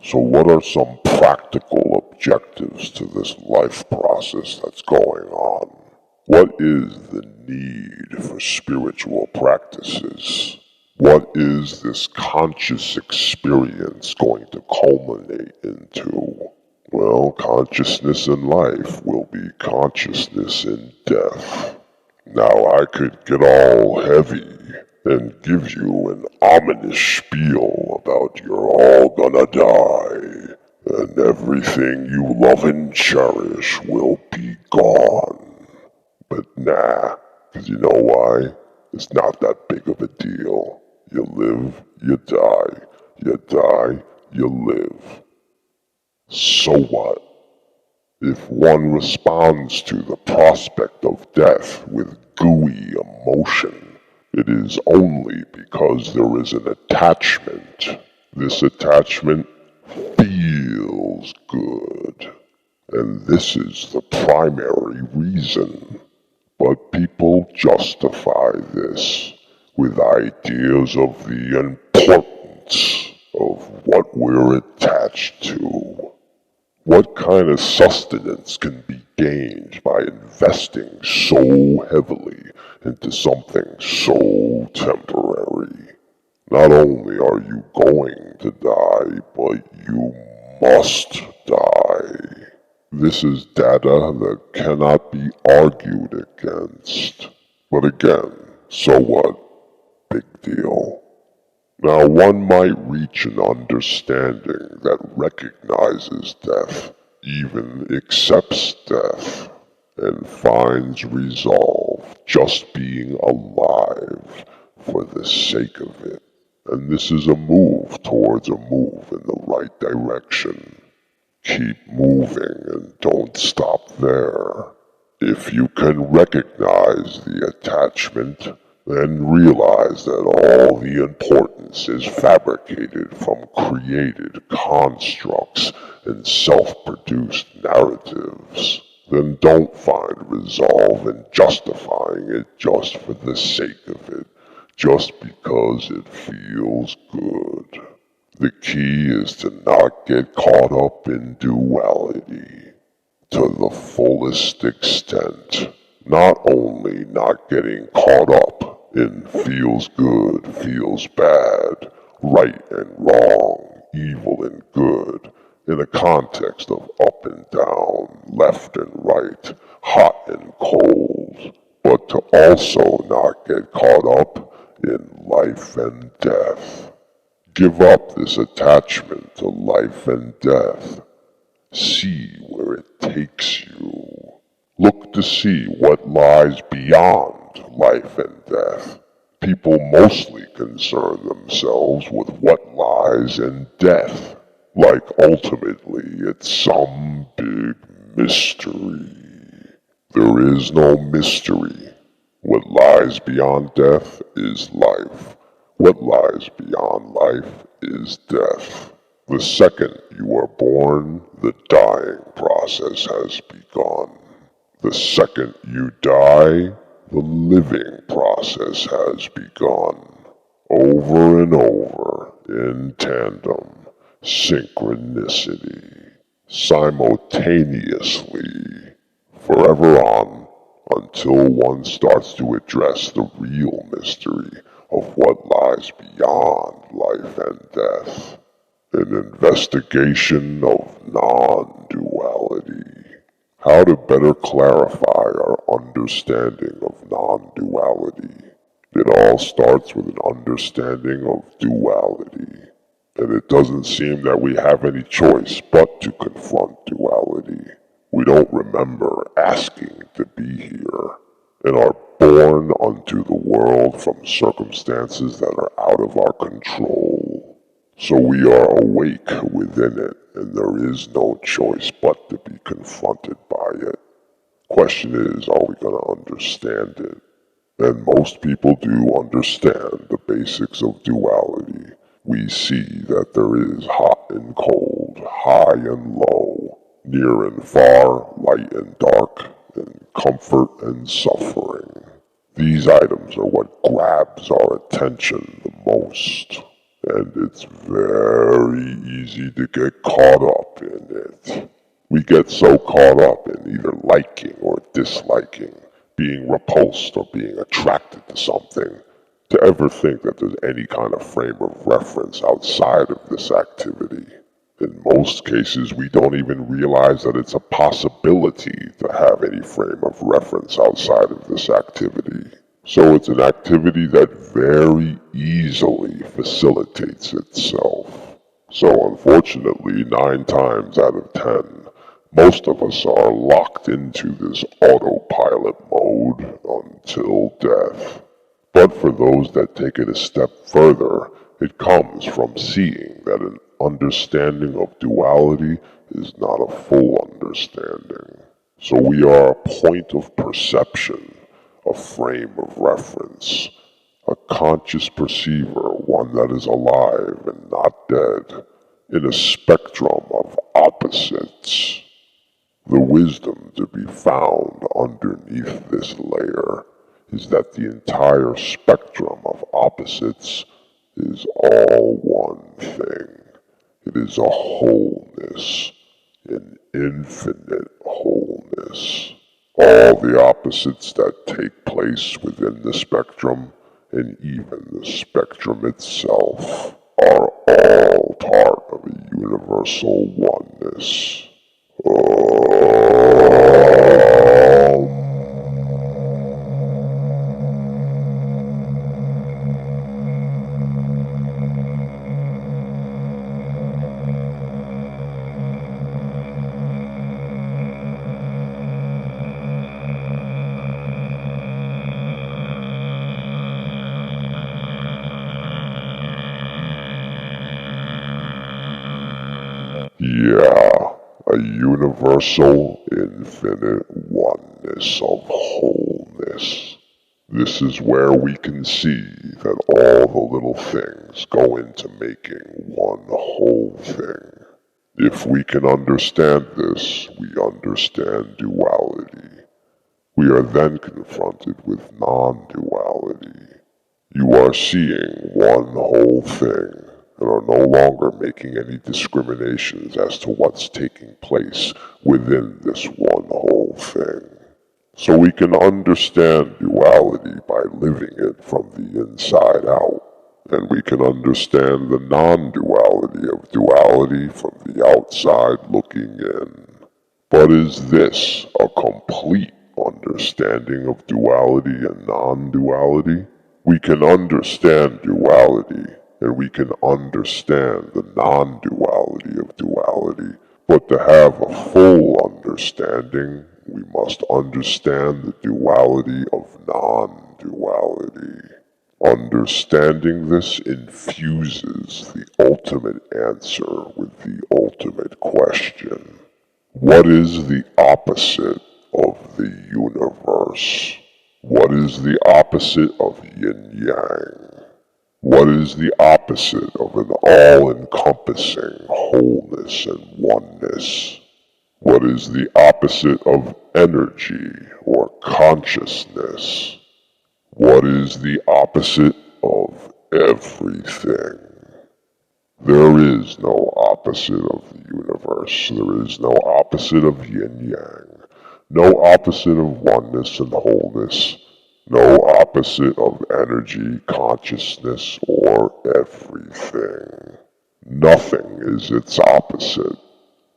So what are some practical objectives to this life process that's going on? What is the need for spiritual practices? What is this conscious experience going to culminate into? Well, consciousness in life will be consciousness in death. Now I could get all heavy and give you an ominous spiel about you're all gonna die, and everything you love and cherish will be gone. But nah, 'cause you know why? It's not that big of a deal. You live, you die. You die, you live. So what? If one responds to the prospect of death with gooey emotion, it is only because there is an attachment. This attachment feels good. And this is the primary reason. But people justify this with ideas of the importance of what we're attached to. What kind of sustenance can be gained by investing so heavily into something so temporary? Not only are you going to die, but you must die. This is data that cannot be argued against. But again, so what? Big deal. Now one might reach an understanding that recognizes death, even accepts death, and finds resolve just being alive for the sake of it. And this is a move towards a move in the right direction. Keep moving and don't stop there. If you can recognize the attachment, then realize that all the importance is fabricated from created constructs and self-produced narratives, then don't find resolve in justifying it just for the sake of it, just because it feels good. The key is to not get caught up in duality to the fullest extent. Not only not getting caught up in feels good, feels bad, right and wrong, evil and good, in a context of up and down, left and right, hot and cold, but to also not get caught up in life and death. Give up this attachment to life and death. See where it takes you. Look to see what lies beyond life and death. People mostly concern themselves with what lies in death, like ultimately it's some big mystery. There is no mystery. What lies beyond death is life. What lies beyond life is death. The second you are born, the dying process has begun. The second you die, the living process has begun. Over and over, in tandem, synchronicity, simultaneously, forever on, until one starts to address the real mystery of what lies beyond life and death. An investigation of non-duality. How to better clarify our understanding of non-duality. It all starts with an understanding of duality. And it doesn't seem that we have any choice but to confront duality. We don't remember asking to be here, and are born unto the world from circumstances that are out of our control. So we are awake within it, and there is no choice but to be confronted by it. Question is, are we going to understand it? And most people do understand the basics of duality. We see that there is hot and cold, high and low, near and far, light and dark, and comfort and suffering. These items are what grabs our attention the most, and it's very easy to get caught up in it. We get so caught up in either liking or disliking, being repulsed or being attracted to something, to ever think that there's any kind of frame of reference outside of this activity. In most cases, we don't even realize that it's a possibility to have any frame of reference outside of this activity. So it's an activity that very easily facilitates itself. So unfortunately, 9 times out of 10, most of us are locked into this autopilot mode until death. But for those that take it a step further, it comes from seeing that an understanding of duality is not a full understanding. So we are a point of perception, a frame of reference, a conscious perceiver, one that is alive and not dead, in a spectrum of opposites. The wisdom to be found underneath this layer is that the entire spectrum of opposites is all one thing. It is a wholeness, an infinite wholeness. All the opposites that take place within the spectrum, and even the spectrum itself, are all part of a universal oneness. Yeah, a universal, infinite oneness of wholeness. This is where we can see that all the little things go into making one whole thing. If we can understand this, we understand duality. We are then confronted with non-duality. You are seeing one whole thing and are no longer making any discriminations as to what's taking place within this one whole thing. So we can understand duality by living it from the inside out, and we can understand the non-duality of duality from the outside looking in. But is this a complete understanding of duality and non-duality? We can understand duality, and we can understand the non-duality of duality, but to have a full understanding, we must understand the duality of non-duality. Understanding this infuses the ultimate answer with the ultimate question. What is the opposite of the universe? What is the opposite of yin-yang? What is the opposite of an all-encompassing wholeness and oneness? What is the opposite of energy or consciousness? What is the opposite of everything? There is no opposite of the universe. There is no opposite of yin-yang. No opposite of oneness and wholeness. No opposite of energy, consciousness, or everything. Nothing is its opposite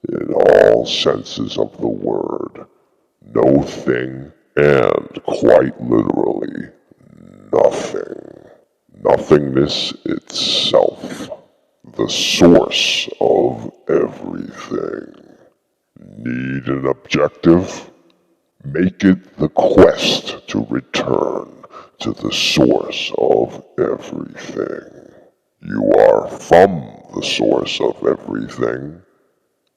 in all senses of the word. No thing, and quite literally, nothing. Nothingness itself. The source of everything. Need an objective? Make it the quest to return to the source of everything. You are from the source of everything,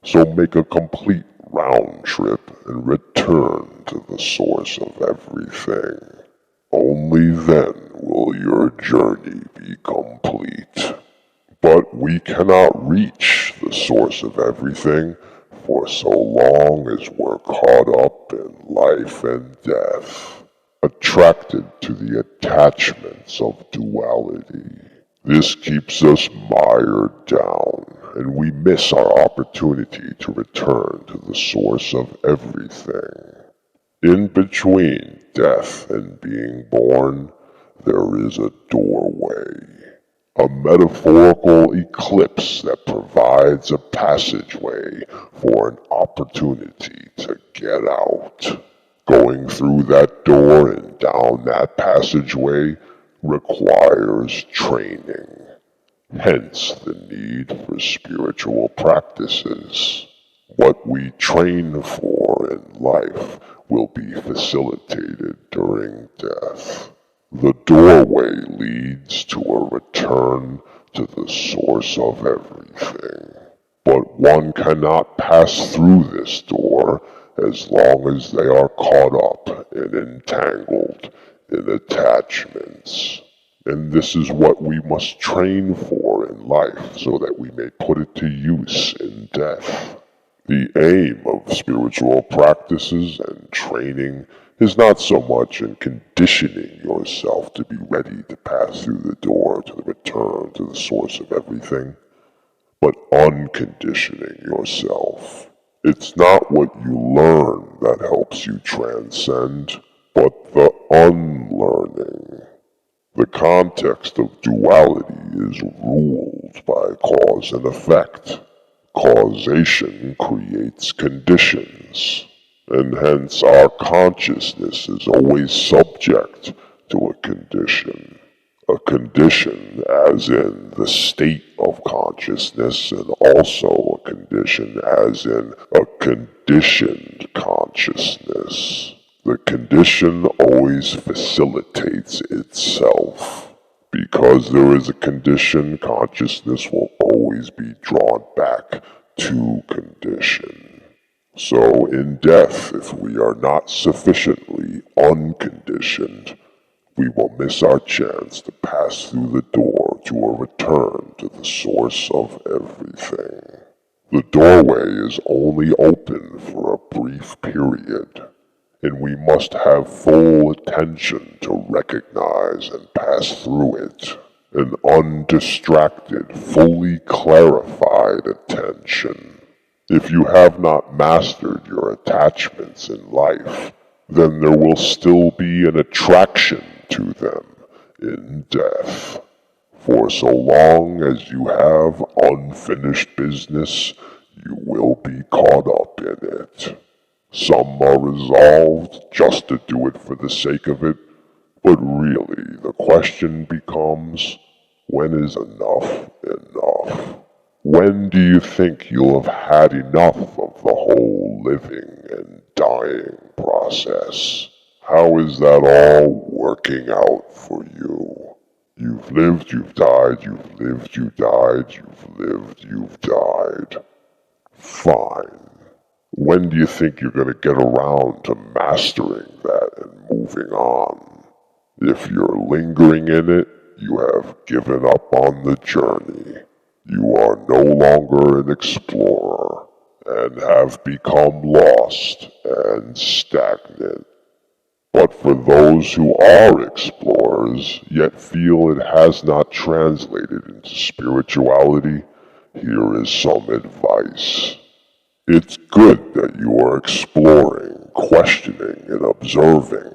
so make a complete round trip and return to the source of everything. Only then will your journey be complete. But we cannot reach the source of everything for so long as we're caught up in life and death, attracted to the attachments of duality. This keeps us mired down, and we miss our opportunity to return to the source of everything. In between death and being born, there is a doorway, a metaphorical eclipse that provides a passageway for an opportunity to get out. Going through that door and down that passageway requires training, hence the need for spiritual practices. What we train for in life will be facilitated during death. The doorway leads to a return to the source of everything. But one cannot pass through this door as long as they are caught up and entangled in attachments. And this is what we must train for in life so that we may put it to use in death. The aim of spiritual practices and training is not so much in conditioning yourself to be ready to pass through the door to the return to the source of everything, but unconditioning yourself. It's not what you learn that helps you transcend, but the unlearning. The context of duality is ruled by cause and effect. Causation creates conditions, and hence our consciousness is always subject to a condition. A condition as in the state of consciousness, and also a condition as in a conditioned consciousness. The condition always facilitates itself. Because there is a condition, consciousness will always be drawn back to condition. So in death, if we are not sufficiently unconditioned, we will miss our chance to pass through the door to a return to the source of everything. The doorway is only open for a brief period, and we must have full attention to recognize and pass through it. An undistracted, fully clarified attention. If you have not mastered your attachments in life, then there will still be an attraction to them in death. For so long as you have unfinished business, you will be caught up in it. Some are resolved just to do it for the sake of it, but really the question becomes, when is enough enough? When do you think you'll have had enough of the whole living and dying process? How is that all working out for you? You've lived, you've died, you've lived, you died, you've lived, you've died. Fine. When do you think you're going to get around to mastering that and moving on? If you're lingering in it, you have given up on the journey. You are no longer an explorer and have become lost and stagnant. But for those who are explorers, yet feel it has not translated into spirituality, here is some advice. It's good that you are exploring, questioning, and observing,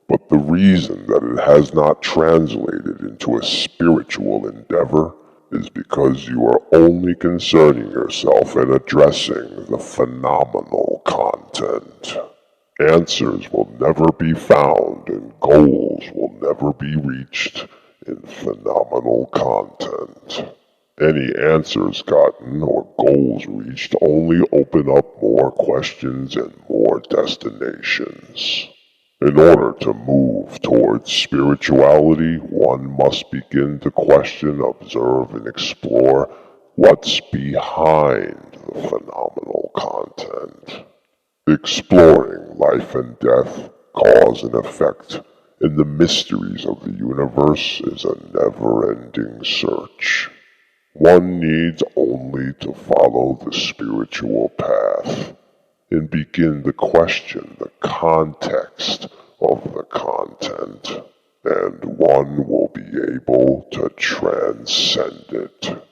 but the reason that it has not translated into a spiritual endeavor is because you are only concerning yourself and addressing the phenomenal content. Answers will never be found and goals will never be reached in phenomenal content. Any answers gotten or goals reached only open up more questions and more destinations. In order to move towards spirituality, one must begin to question, observe, and explore what's behind the phenomenal content. Exploring life and death, cause and effect, and the mysteries of the universe is a never-ending search. One needs only to follow the spiritual path and begin to question the context of the content. and one will be able to transcend it.